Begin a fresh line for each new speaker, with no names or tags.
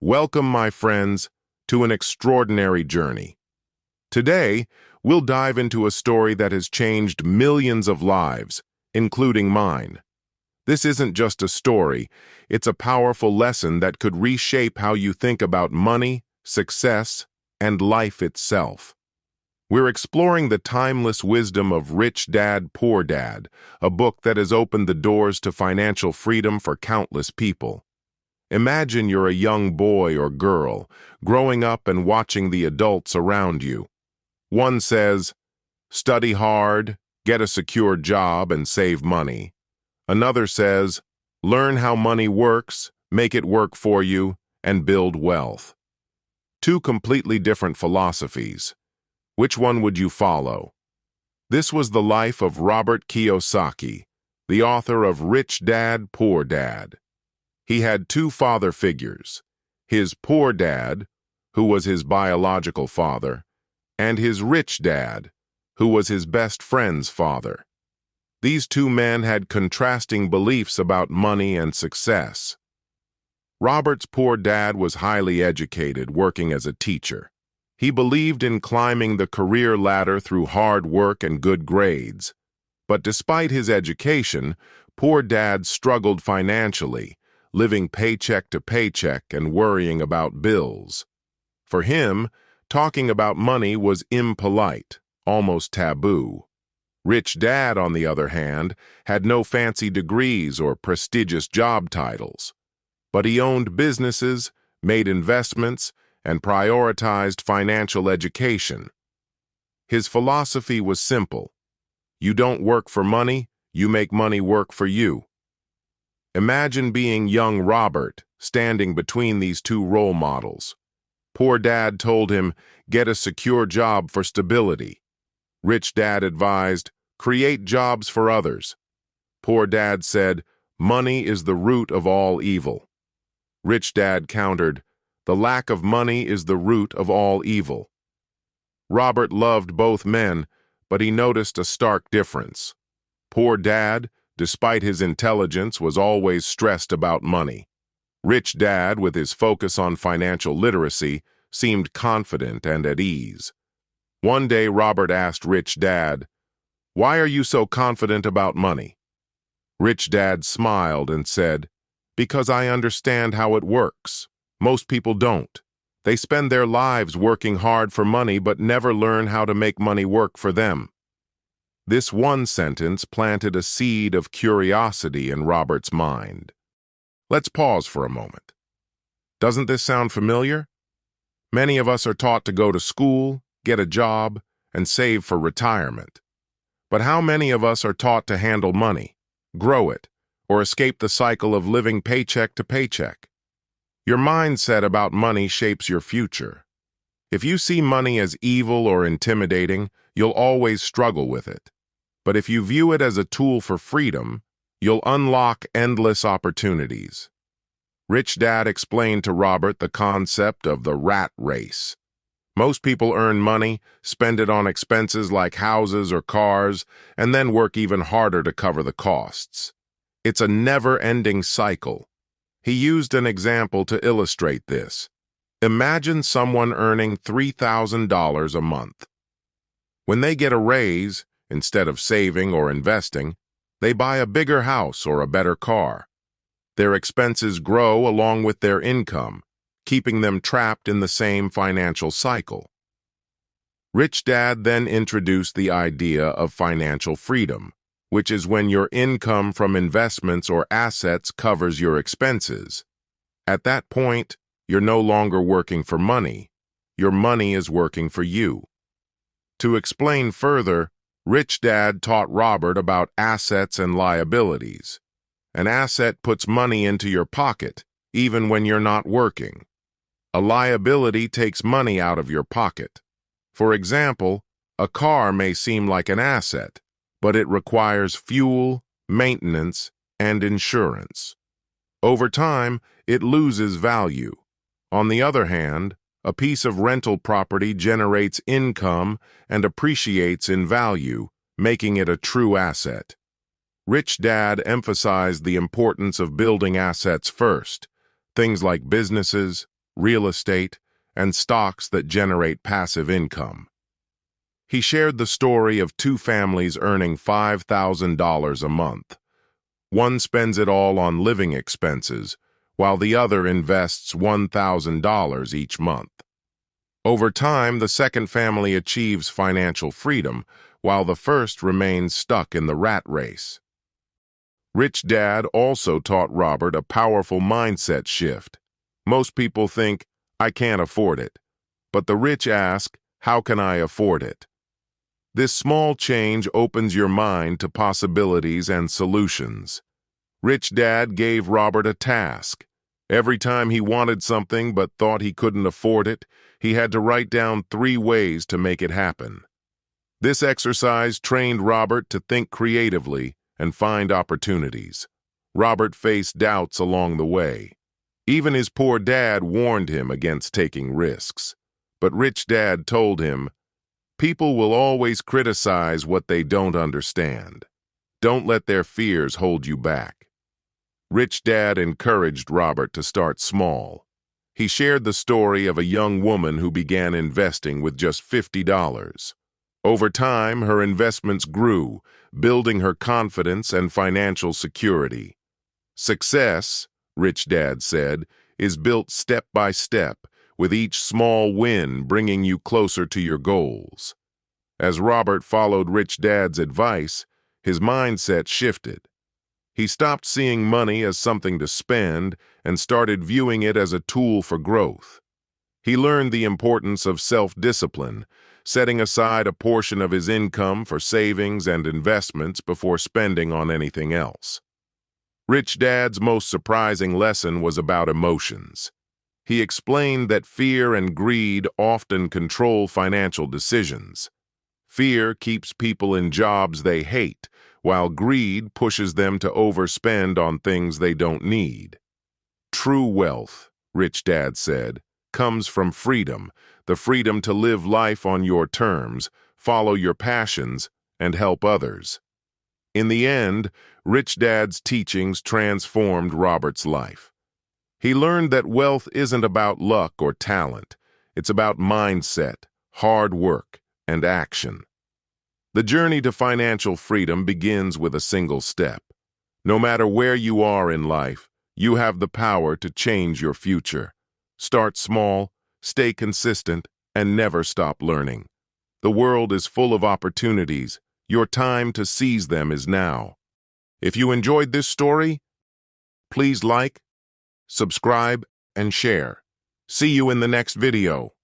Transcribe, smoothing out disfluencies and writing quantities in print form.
Welcome, my friends, to an extraordinary journey. Today, we'll dive into a story that has changed millions of lives, including mine. This isn't just a story, it's a powerful lesson that could reshape how you think about money, success, and life itself. We're exploring the timeless wisdom of Rich Dad, Poor Dad, a book that has opened the doors to financial freedom for countless people. Imagine you're a young boy or girl, growing up and watching the adults around you. One says, study hard, get a secure job, and save money. Another says, learn how money works, make it work for you, and build wealth. Two completely different philosophies. Which one would you follow? This was the life of Robert Kiyosaki, the author of Rich Dad, Poor Dad. He had two father figures, his poor dad, who was his biological father, and his rich dad, who was his best friend's father. These two men had contrasting beliefs about money and success. Robert's poor dad was highly educated, working as a teacher. He believed in climbing the career ladder through hard work and good grades. But despite his education, poor dad struggled financially, living paycheck to paycheck and worrying about bills. For him, talking about money was impolite, almost taboo. Rich Dad, on the other hand, had no fancy degrees or prestigious job titles. But he owned businesses, made investments, and prioritized financial education. His philosophy was simple. You don't work for money, you make money work for you. Imagine being young Robert, standing between these two role models. Poor Dad told him, get a secure job for stability. Rich Dad advised, create jobs for others. Poor Dad said, money is the root of all evil. Rich Dad countered, the lack of money is the root of all evil. Robert loved both men, but he noticed a stark difference. Poor Dad, despite his intelligence, was always stressed about money. Rich Dad, with his focus on financial literacy, seemed confident and at ease. One day, Robert asked Rich Dad, why are you so confident about money? Rich Dad smiled and said, because I understand how it works. Most people don't. They spend their lives working hard for money but never learn how to make money work for them. This one sentence planted a seed of curiosity in Robert's mind. Let's pause for a moment. Doesn't this sound familiar? Many of us are taught to go to school, get a job, and save for retirement. But how many of us are taught to handle money, grow it, or escape the cycle of living paycheck to paycheck? Your mindset about money shapes your future. If you see money as evil or intimidating, you'll always struggle with it. But if you view it as a tool for freedom, you'll unlock endless opportunities. Rich Dad explained to Robert the concept of the rat race. Most people earn money, spend it on expenses like houses or cars, and then work even harder to cover the costs. It's a never-ending cycle. He used an example to illustrate this. Imagine someone earning $3,000 a month. When they get a raise, instead of saving or investing, they buy a bigger house or a better car. Their expenses grow along with their income, keeping them trapped in the same financial cycle. Rich Dad then introduced the idea of financial freedom, which is when your income from investments or assets covers your expenses. At that point, you're no longer working for money. Your money is working for you. To explain further, Rich Dad taught Robert about assets and liabilities. An asset puts money into your pocket, even when you're not working. A liability takes money out of your pocket. For example, a car may seem like an asset, but it requires fuel, maintenance, and insurance. Over time, it loses value. On the other hand, a piece of rental property generates income and appreciates in value, making it a true asset. Rich Dad emphasized the importance of building assets first, things like businesses, real estate, and stocks that generate passive income. He shared the story of two families earning $5,000 a month. One spends it all on living expenses, while the other invests $1,000 each month. Over time, the second family achieves financial freedom, while the first remains stuck in the rat race. Rich Dad also taught Robert a powerful mindset shift. Most people think, "I can't afford it," but the rich ask, "How can I afford it?" This small change opens your mind to possibilities and solutions. Rich Dad gave Robert a task. Every time he wanted something but thought he couldn't afford it, he had to write down 3 ways to make it happen. This exercise trained Robert to think creatively and find opportunities. Robert faced doubts along the way. Even his poor dad warned him against taking risks. But Rich Dad told him, "People will always criticize what they don't understand. Don't let their fears hold you back." Rich Dad encouraged Robert to start small. He shared the story of a young woman who began investing with just $50. Over time, her investments grew, building her confidence and financial security. "Success," Rich Dad said, "is built step by step, with each small win bringing you closer to your goals." As Robert followed Rich Dad's advice, his mindset shifted. He stopped seeing money as something to spend and started viewing it as a tool for growth. He learned the importance of self-discipline, setting aside a portion of his income for savings and investments before spending on anything else. Rich Dad's most surprising lesson was about emotions. He explained that fear and greed often control financial decisions. Fear keeps people in jobs they hate, while greed pushes them to overspend on things they don't need. True wealth, Rich Dad said, comes from freedom, the freedom to live life on your terms, follow your passions, and help others. In the end, Rich Dad's teachings transformed Robert's life. He learned that wealth isn't about luck or talent. It's about mindset, hard work, and action. The journey to financial freedom begins with a single step. No matter where you are in life, you have the power to change your future. Start small, stay consistent, and never stop learning. The world is full of opportunities. Your time to seize them is now. If you enjoyed this story, please like, subscribe, and share. See you in the next video.